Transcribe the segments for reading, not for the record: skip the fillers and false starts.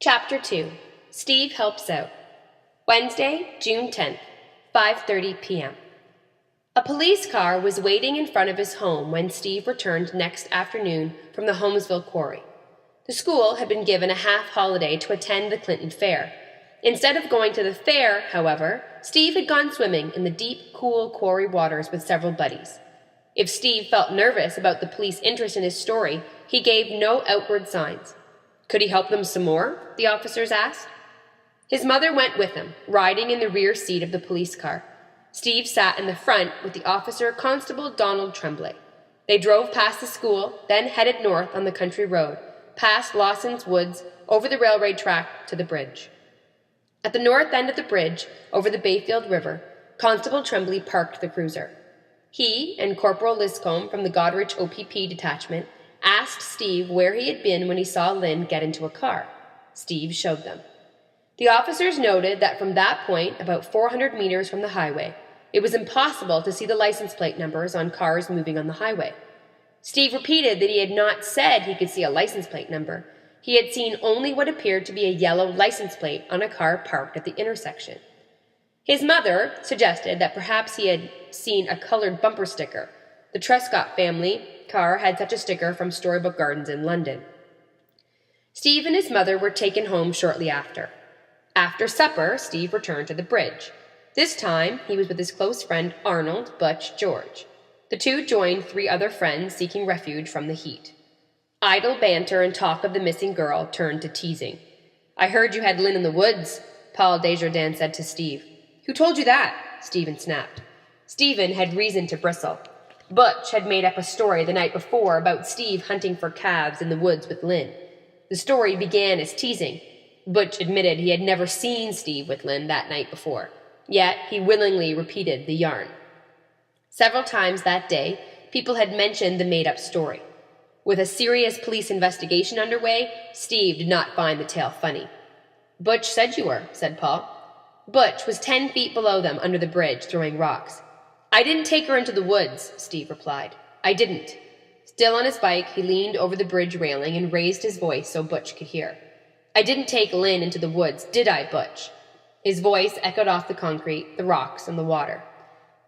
Chapter 2. Steve Helps Out. Wednesday, June 10th, 5:30 p.m. A police car was waiting in front of his home when Steve returned next afternoon from the Holmesville quarry. The school had been given a half-holiday to attend the Clinton Fair. Instead of going to the fair, however, Steve had gone swimming in the deep, cool quarry waters with several buddies. If Steve felt nervous about the police interest in his story, he gave no outward signs. Could he help them some more? The officers asked. His mother went with him, riding in the rear seat of the police car. Steve sat in the front with the officer Constable Donald Tremblay. They drove past the school, then headed north on the country road, past Lawson's Woods, over the railroad track to the bridge. At the north end of the bridge, over the Bayfield River, Constable Tremblay parked the cruiser. He and Corporal Liscombe from the Goderich OPP detachment asked Steve where he had been when he saw Lynn get into a car. Steve showed them. The officers noted that from that point, about 400 meters from the highway, it was impossible to see the license plate numbers on cars moving on the highway. Steve repeated that he had not said he could see a license plate number. He had seen only what appeared to be a yellow license plate on a car parked at the intersection. His mother suggested that perhaps he had seen a colored bumper sticker. The Truscott family car had such a sticker from Storybook Gardens in London. Steve and his mother were taken home shortly after. After supper, Steve returned to the bridge. This time, he was with his close friend Arnold, Butch, George. The two joined 3 other friends seeking refuge from the heat. Idle banter and talk of the missing girl turned to teasing. "I heard you had Lynn in the woods," Paul Desjardins said to Steve. "Who told you that?" Stephen snapped. Stephen had reason to bristle. Butch had made up a story the night before about Steve hunting for calves in the woods with Lynn. The story began as teasing. Butch admitted he had never seen Steve with Lynn that night before. Yet he willingly repeated the yarn. Several times that day, people had mentioned the made-up story. With a serious police investigation underway, Steve did not find the tale funny. "Butch said you were," said Paul. Butch was 10 feet below them under the bridge, throwing rocks. "I didn't take her into the woods," Steve replied. "I didn't." Still on his bike, he leaned over the bridge railing and raised his voice so Butch could hear. "I didn't take Lynn into the woods, did I, Butch?" His voice echoed off the concrete, the rocks, and the water.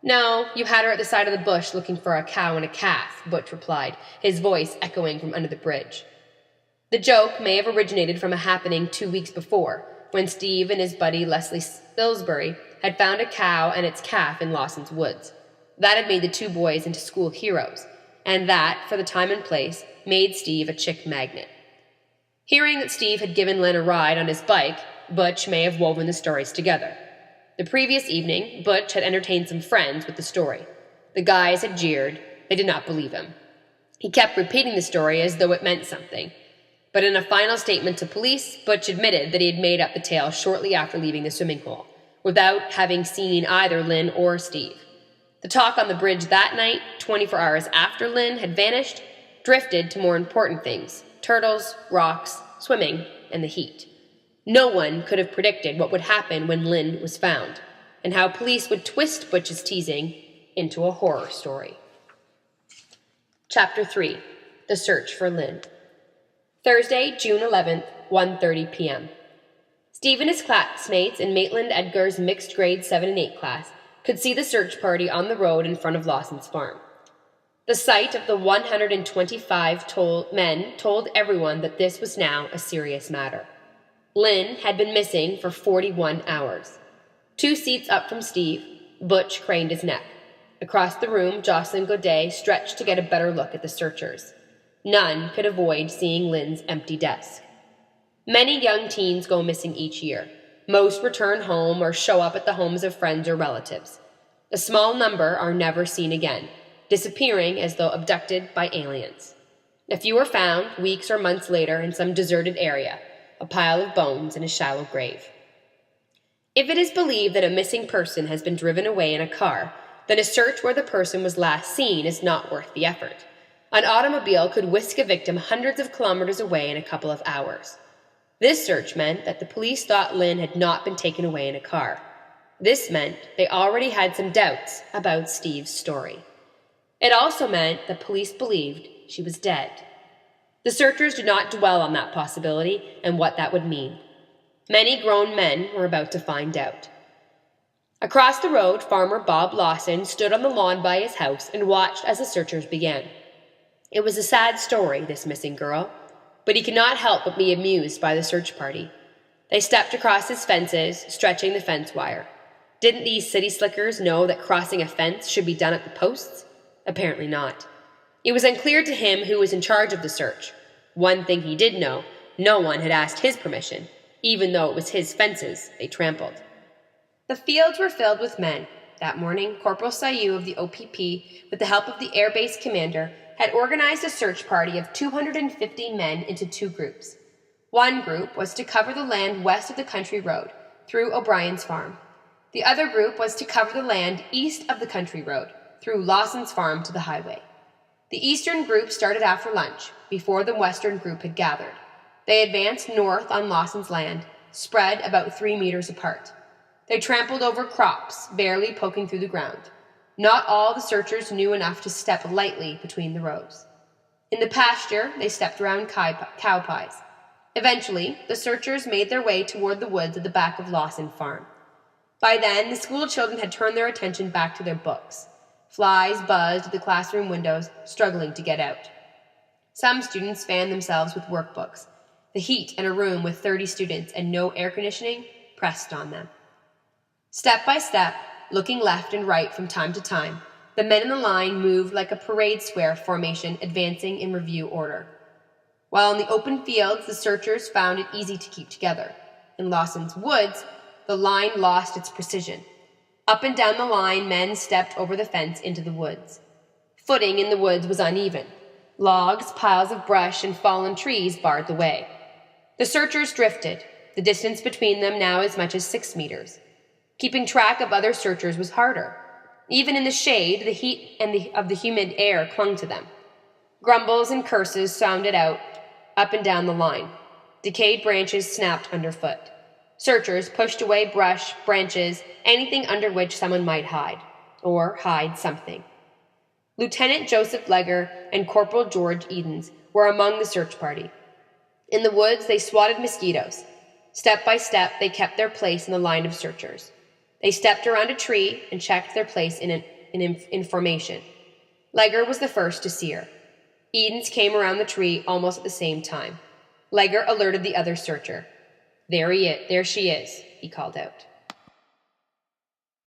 "No, you had her at the side of the bush looking for a cow and a calf," Butch replied, his voice echoing from under the bridge. The joke may have originated from a happening 2 weeks before, when Steve and his buddy Leslie Spilsbury had found a cow and its calf in Lawson's Woods. That had made the 2 boys into school heroes, and that, for the time and place, made Steve a chick magnet. Hearing that Steve had given Lynn a ride on his bike, Butch may have woven the stories together. The previous evening, Butch had entertained some friends with the story. The guys had jeered. They did not believe him. He kept repeating the story as though it meant something. But in a final statement to police, Butch admitted that he had made up the tale shortly after leaving the swimming hole, without having seen either Lynn or Steve. The talk on the bridge that night, 24 hours after Lynn had vanished, drifted to more important things: turtles, rocks, swimming, and the heat. No one could have predicted what would happen when Lynn was found, and how police would twist Butch's teasing into a horror story. Chapter 3. The Search for Lynn. Thursday, June 11th, 1:30 p.m. Steve and his classmates in Maitland Edgar's mixed grade 7 and 8 class could see the search party on the road in front of Lawson's farm. The sight of the 125 men told everyone that this was now a serious matter. Lynn had been missing for 41 hours. 2 seats up from Steve, Butch craned his neck. Across the room, Jocelyn Godet stretched to get a better look at the searchers. None could avoid seeing Lynn's empty desk. Many young teens go missing each year. Most return home or show up at the homes of friends or relatives. A small number are never seen again, disappearing as though abducted by aliens. A few are found weeks or months later in some deserted area, a pile of bones in a shallow grave. If it is believed that a missing person has been driven away in a car, then a search where the person was last seen is not worth the effort. An automobile could whisk a victim hundreds of kilometers away in a couple of hours. This search meant that the police thought Lynn had not been taken away in a car. This meant they already had some doubts about Steve's story. It also meant that police believed she was dead. The searchers did not dwell on that possibility and what that would mean. Many grown men were about to find out. Across the road, Farmer Bob Lawson stood on the lawn by his house and watched as the searchers began. It was a sad story, this missing girl, but he could not help but be amused by the search party. They stepped across his fences, stretching the fence wire. Didn't these city slickers know that crossing a fence should be done at the posts? Apparently not. It was unclear to him who was in charge of the search. One thing he did know, no one had asked his permission, even though it was his fences they trampled. The fields were filled with men. That morning, Corporal Sayu of the OPP, with the help of the Air Base commander, had organized a search party of 250 men into two groups. One group was to cover the land west of the country road, through O'Brien's farm. The other group was to cover the land east of the country road, through Lawson's farm to the highway. The eastern group started after lunch, before the western group had gathered. They advanced north on Lawson's land, spread about 3 meters apart. They trampled over crops, barely poking through the ground. Not all the searchers knew enough to step lightly between the rows. In the pasture, they stepped around cow pies. Eventually, the searchers made their way toward the woods at the back of Lawson Farm. By then, the school children had turned their attention back to their books. Flies buzzed at the classroom windows, struggling to get out. Some students fanned themselves with workbooks. The heat in a room with 30 students and no air conditioning pressed on them. Step by step, looking left and right from time to time, the men in the line moved like a parade square formation advancing in review order. While in the open fields, the searchers found it easy to keep together. In Lawson's woods, the line lost its precision. Up and down the line, men stepped over the fence into the woods. Footing in the woods was uneven. Logs, piles of brush, and fallen trees barred the way. The searchers drifted, the distance between them now as much as 6 meters. Keeping track of other searchers was harder. Even in the shade, the heat of the humid air clung to them. Grumbles and curses sounded out up and down the line. Decayed branches snapped underfoot. Searchers pushed away brush, branches, anything under which someone might hide, or hide something. Lieutenant Joseph Legger and Corporal George Edens were among the search party. In the woods, they swatted mosquitoes. Step by step, they kept their place in the line of searchers. They stepped around a tree and checked their place in formation. Legger was the first to see her. Edens came around the tree almost at the same time. Legger alerted the other searcher. There she is, he called out.